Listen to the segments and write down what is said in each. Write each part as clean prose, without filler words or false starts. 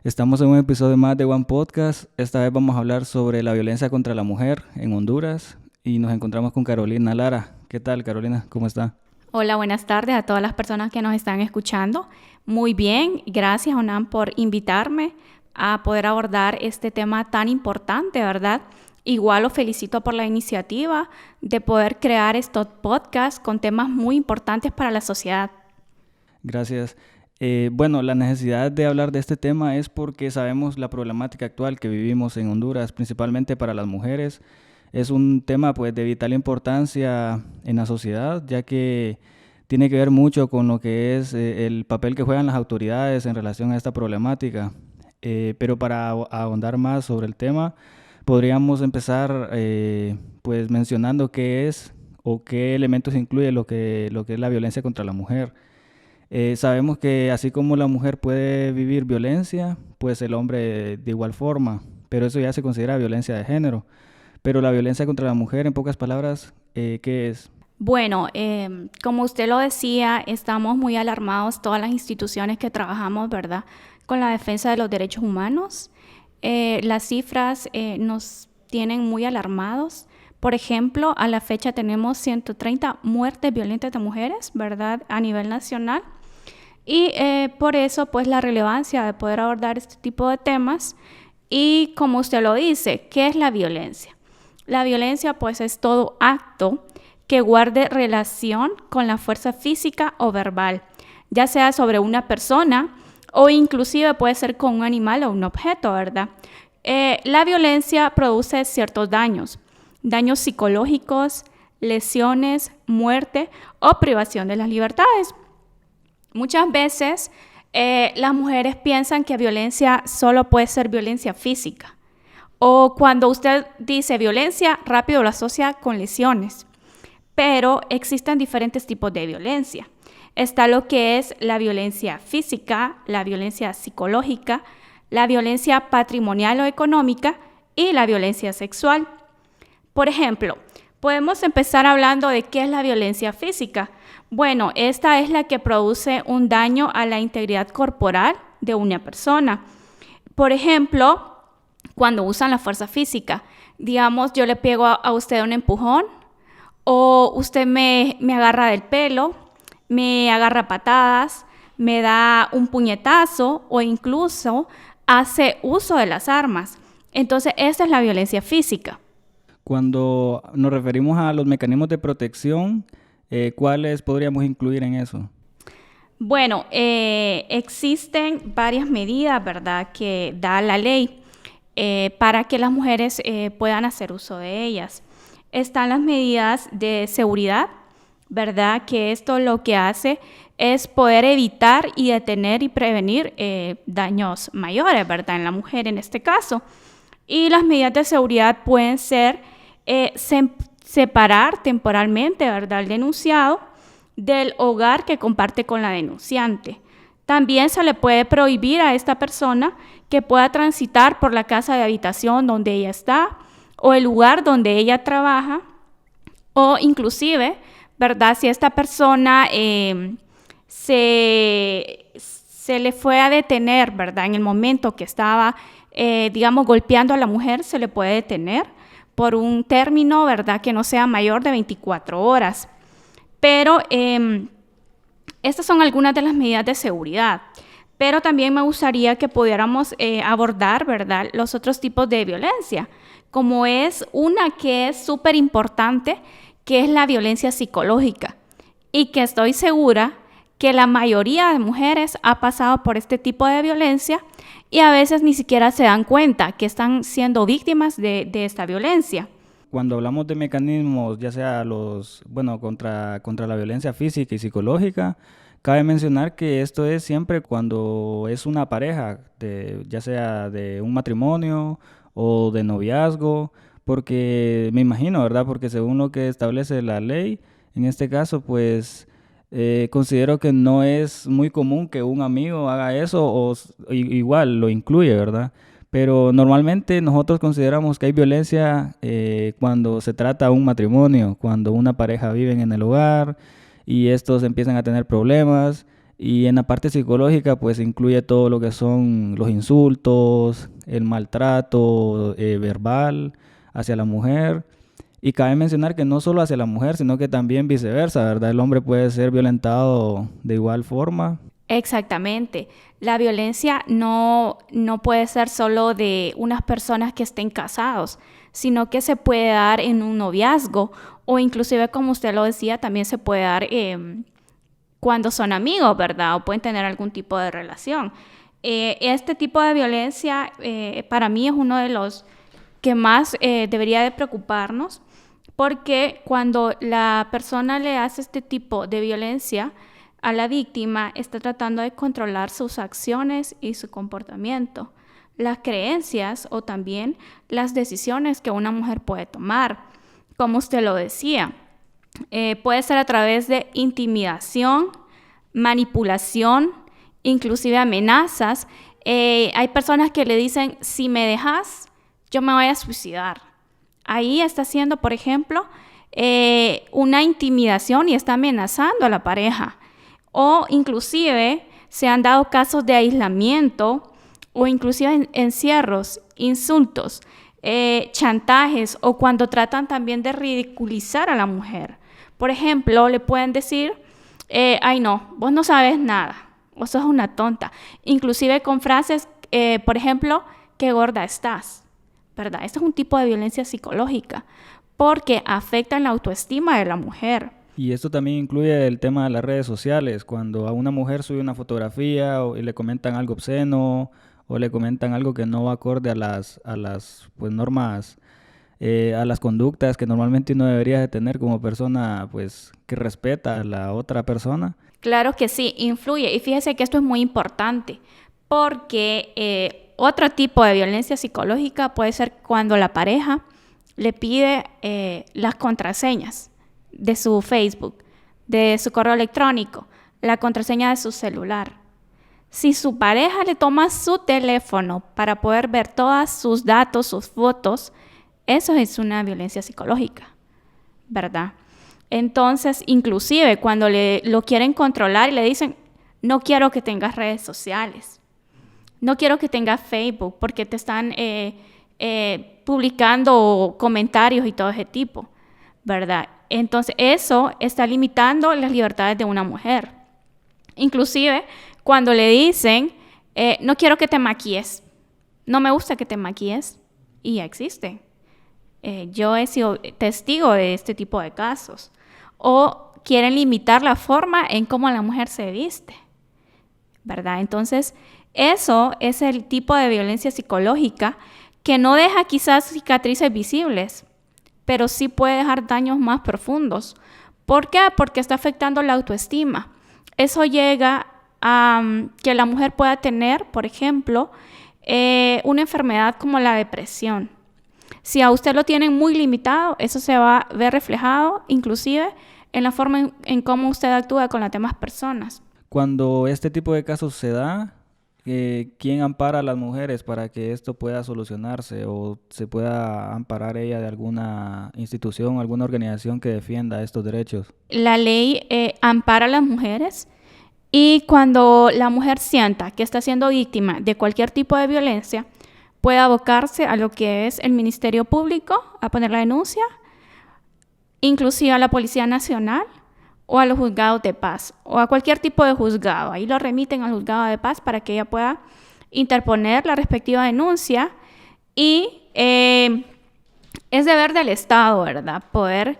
Estamos en un episodio más de One Podcast. Esta vez vamos a hablar sobre la violencia contra la mujer en Honduras y nos encontramos con Carolina Lara. ¿Qué tal, Carolina? ¿Cómo está? Hola, buenas tardes a todas las personas que nos están escuchando. Muy bien, gracias, Onam, por invitarme a poder abordar este tema tan importante, ¿verdad? Igual lo felicito por la iniciativa de poder crear estos podcasts con temas muy importantes para la sociedad. Gracias. La necesidad de hablar de este tema es porque sabemos la problemática actual que vivimos en Honduras, principalmente para las mujeres. Es un tema pues de vital importancia en la sociedad, ya que tiene que ver mucho con lo que es el papel que juegan las autoridades en relación a esta problemática. Pero para ahondar más sobre el tema, podríamos empezar pues mencionando qué es o qué elementos incluye lo que es la violencia contra la mujer. Sabemos que así como la mujer puede vivir violencia, pues el hombre de igual forma, pero eso ya se considera violencia de género. Pero la violencia contra la mujer, en pocas palabras, ¿qué es? Bueno, como usted lo decía, estamos muy alarmados todas las instituciones que trabajamos, ¿verdad?, con la defensa de los derechos humanos. Las cifras nos tienen muy alarmados. Por ejemplo, a la fecha tenemos 130 muertes violentas de mujeres, ¿verdad?, a nivel nacional. Y por eso, pues, la relevancia de poder abordar este tipo de temas. Y como usted lo dice, ¿qué es la violencia? La violencia, pues, es todo acto que guarde relación con la fuerza física o verbal, ya sea sobre una persona o inclusive puede ser con un animal o un objeto, ¿verdad? La violencia produce ciertos daños psicológicos, lesiones, muerte o privación de las libertades. Muchas veces las mujeres piensan que violencia solo puede ser violencia física. O cuando usted dice violencia, rápido lo asocia con lesiones. Pero existen diferentes tipos de violencia. Está lo que es la violencia física, la violencia psicológica, la violencia patrimonial o económica y la violencia sexual. Por ejemplo, podemos empezar hablando de qué es la violencia física. Bueno, esta es la que produce un daño a la integridad corporal de una persona. Por ejemplo, cuando usan la fuerza física, digamos, yo le pego a usted un empujón o usted me agarra del pelo, me agarra patadas, me da un puñetazo o incluso hace uso de las armas. Entonces, esta es la violencia física. Cuando nos referimos a los mecanismos de protección, ¿cuáles podríamos incluir en eso? Bueno, existen varias medidas, ¿verdad?, que da la ley para que las mujeres puedan hacer uso de ellas. Están las medidas de seguridad, ¿verdad?, que esto lo que hace es poder evitar y detener y prevenir daños mayores, ¿verdad?, en la mujer en este caso. Y las medidas de seguridad pueden ser separar temporalmente, ¿verdad?, al denunciado del hogar que comparte con la denunciante. También se le puede prohibir a esta persona que pueda transitar por la casa de habitación donde ella está o el lugar donde ella trabaja o inclusive, ¿verdad?, si esta persona se le fue a detener, ¿verdad?, en el momento que estaba, golpeando a la mujer, se le puede detener por un término, ¿verdad?, que no sea mayor de 24 horas. Pero estas son algunas de las medidas de seguridad. Pero también me gustaría que pudiéramos abordar, ¿verdad?, los otros tipos de violencia, como es una que es súper importante, que es la violencia psicológica. Y que estoy segura que la mayoría de mujeres ha pasado por este tipo de violencia y a veces ni siquiera se dan cuenta que están siendo víctimas de esta violencia. Cuando hablamos de mecanismos, ya sea contra la violencia física y psicológica, cabe mencionar que esto es siempre cuando es una pareja, ya sea de un matrimonio o de noviazgo, porque me imagino, ¿verdad? Porque según lo que establece la ley, en este caso, pues considero que no es muy común que un amigo haga eso igual lo incluye, ¿verdad? Pero normalmente nosotros consideramos que hay violencia cuando se trata de un matrimonio, cuando una pareja vive en el hogar y estos empiezan a tener problemas. Y en la parte psicológica, pues incluye todo lo que son los insultos, el maltrato verbal hacia la mujer. Y cabe mencionar que no solo hacia la mujer, sino que también viceversa, ¿verdad? El hombre puede ser violentado de igual forma. Exactamente. La violencia no puede ser solo de unas personas que estén casados, sino que se puede dar en un noviazgo o inclusive, como usted lo decía, también se puede dar cuando son amigos, ¿verdad? O pueden tener algún tipo de relación. Este tipo de violencia para mí es uno de los que más debería de preocuparnos, porque cuando la persona le hace este tipo de violencia a la víctima, está tratando de controlar sus acciones y su comportamiento, las creencias o también las decisiones que una mujer puede tomar. Como usted lo decía, puede ser a través de intimidación, manipulación, inclusive amenazas. Hay personas que le dicen, si me dejas, yo me voy a suicidar. Ahí está haciendo, por ejemplo, una intimidación y está amenazando a la pareja. O inclusive se han dado casos de aislamiento o inclusive encierros, insultos, chantajes o cuando tratan también de ridiculizar a la mujer. Por ejemplo, le pueden decir, ay no, vos no sabes nada, vos sos una tonta. Inclusive con frases, por ejemplo, qué gorda estás, ¿verdad? Esto es un tipo de violencia psicológica porque afecta la autoestima de la mujer. Y esto también incluye el tema de las redes sociales, cuando a una mujer sube una fotografía y le comentan algo obsceno o le comentan algo que no va acorde a las pues, normas, a las conductas que normalmente uno debería de tener como persona pues, que respeta a la otra persona. Claro que sí, influye. Y fíjese que esto es muy importante porque otro tipo de violencia psicológica puede ser cuando la pareja le pide las contraseñas de su Facebook, de su correo electrónico, la contraseña de su celular. Si su pareja le toma su teléfono para poder ver todos sus datos, sus fotos, eso es una violencia psicológica, ¿verdad? Entonces, inclusive cuando lo quieren controlar y le dicen, no quiero que tengas redes sociales, no quiero que tengas Facebook porque te están publicando comentarios y todo ese tipo, ¿verdad? Entonces, eso está limitando las libertades de una mujer. Inclusive, cuando le dicen, no quiero que te maquilles, no me gusta que te maquilles, y ya existe. Yo he sido testigo de este tipo de casos. O quieren limitar la forma en cómo la mujer se viste, ¿verdad? Entonces, eso es el tipo de violencia psicológica que no deja quizás cicatrices visibles, pero sí puede dejar daños más profundos. ¿Por qué? Porque está afectando la autoestima. Eso llega a que la mujer pueda tener, por ejemplo, una enfermedad como la depresión. Si a usted lo tienen muy limitado, eso se va a ver reflejado inclusive en la forma en cómo usted actúa con las demás personas. Cuando este tipo de casos se da, ¿quién ampara a las mujeres para que esto pueda solucionarse o se pueda amparar ella de alguna institución o alguna organización que defienda estos derechos? La ley ampara a las mujeres y cuando la mujer sienta que está siendo víctima de cualquier tipo de violencia, puede abocarse a lo que es el Ministerio Público, a poner la denuncia, inclusive a la Policía Nacional o a los juzgados de paz o a cualquier tipo de juzgado. Ahí lo remiten al juzgado de paz para que ella pueda interponer la respectiva denuncia y es deber del Estado, ¿verdad? Poder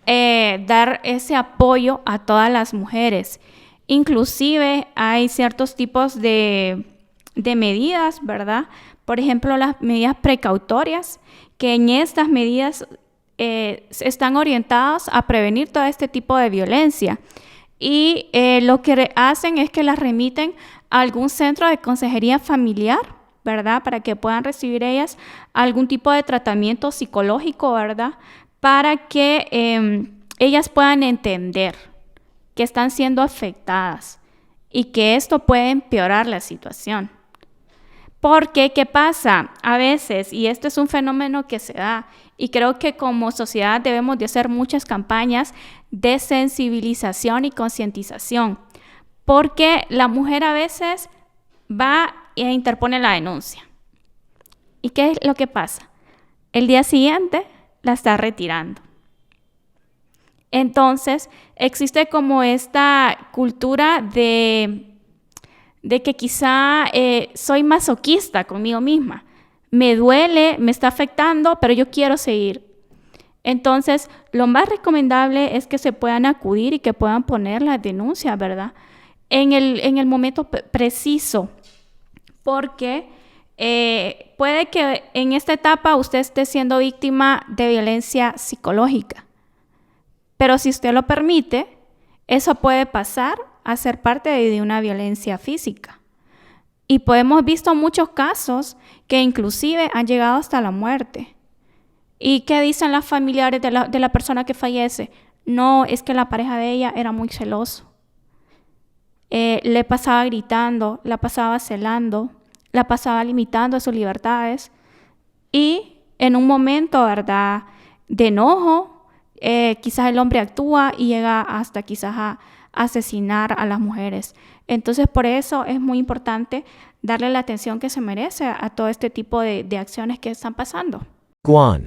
dar ese apoyo a todas las mujeres. Inclusive hay ciertos tipos de medidas, ¿verdad? Por ejemplo, las medidas precautorias, que en estas medidas están orientadas a prevenir todo este tipo de violencia. Y lo que hacen es que las remiten a algún centro de consejería familiar, ¿verdad? Para que puedan recibir ellas algún tipo de tratamiento psicológico, ¿verdad? Para que ellas puedan entender que están siendo afectadas y que esto puede empeorar la situación. Porque, ¿qué pasa? A veces, y esto es un fenómeno que se da, y creo que como sociedad debemos de hacer muchas campañas de sensibilización y concientización, porque la mujer a veces va e interpone la denuncia. ¿Y qué es lo que pasa? El día siguiente la está retirando. Entonces, existe como esta cultura de que quizá soy masoquista conmigo misma. Me duele, me está afectando, pero yo quiero seguir. Entonces, lo más recomendable es que se puedan acudir y que puedan poner la denuncia, ¿verdad? En el momento preciso, porque puede que en esta etapa usted esté siendo víctima de violencia psicológica, pero si usted lo permite, eso puede pasar a ser parte de una violencia física. Y hemos visto muchos casos que inclusive han llegado hasta la muerte. ¿Y qué dicen las familiares de la persona que fallece? No, es que la pareja de ella era muy celoso. Le pasaba gritando, la pasaba celando, la pasaba limitando sus libertades. Y en un momento, ¿verdad?, de enojo, quizás el hombre actúa y llega hasta quizás a asesinar a las mujeres. Entonces, por eso es muy importante darle la atención que se merece a todo este tipo de acciones que están pasando. Guan.